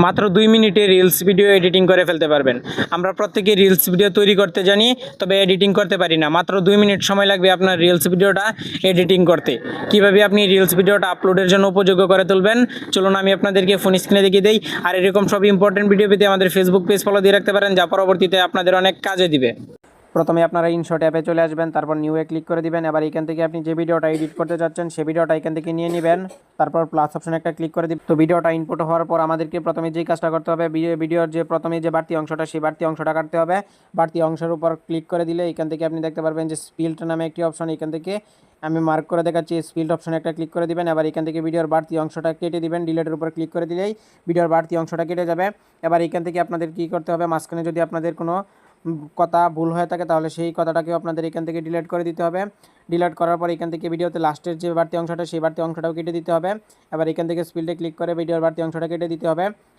মাত্র 2 মিনিটে reels video editing করে ফেলতে পারবেন। আমরা প্রত্যেকেই রিলস ভিডিও তৈরি করতে জানি, তবে এডিটিং করতে পারি না। মাত্র 2 মিনিট সময় লাগবে আপনার রিলস ভিডিওটা এডিটিং করতে। কিভাবে আপনি রিলস ভিডিওটা আপলোডের জন্য উপযোগ্য করে তুলবেন, চলুন আমি আপনাদেরকে ফোন স্ক্রিনে দেখিয়ে দেই। আর এরকম সব ইম্পর্টেন্ট ভিডিও পেতে আমাদের ফেসবুক পেজ ফলো দিয়ে রাখতে পারেন, যা পরবর্তীতে আপনাদের অনেক কাজে দিবে। প্রথমে আপনারা ইনশট অ্যাপে চলে আসবেন, তারপর নিউয়ে ক্লিক করে দিবেন। এবার এখান থেকে আপনি যে ভিডিওটা এডিট করতে যাচ্ছেন সেই ভিডিওটা এখান থেকে নিয়ে নেবেন, তারপর প্লাস অপশনে একটা ক্লিক করে দিবেন। তো ভিডিওটা ইনপুট হওয়ার পর আমাদেরকে প্রথমে যেই কাজটা করতে হবে, ভিডিওর যে প্রথমে যে বাড়তি অংশটা সেই বাড়তি অংশটা কাটতে হবে। বাড়তি অংশের উপর ক্লিক করে দিলে এখান থেকে আপনি দেখতে পারবেন যে স্পিল্ট নামে একটি অপশন, এখান থেকে আমি মার্ক করে দেখাচ্ছি, স্পিল্ট অপশনে একটা ক্লিক করে দিবেন। এবার এখান থেকে ভিডিওর বাড়তি অংশটা কেটে দিবেন, ডিলেটের উপর ক্লিক করে দিলেই ভিডিওর বাড়তি অংশটা কেটে যাবে। এবার এখান থেকে আপনাদের কী করতে হবে, মাঝখানে যদি আপনাদের কোনো কথা ভুল হয়ে থাকে তাহলে সেই কথাটাকেও আপনাদের এখান থেকে ডিলিট করে দিতে হবে। ডিলিট করার পর এখান থেকে ভিডিওতে লাস্টের যে বাড়তি অংশটা সেই বাড়তি অংশটাও কেটে দিতে হবে। এবার এখান থেকে স্পিল্টে ক্লিক করে ভিডিওর বাড়তি অংশটা কেটে দিতে হবে।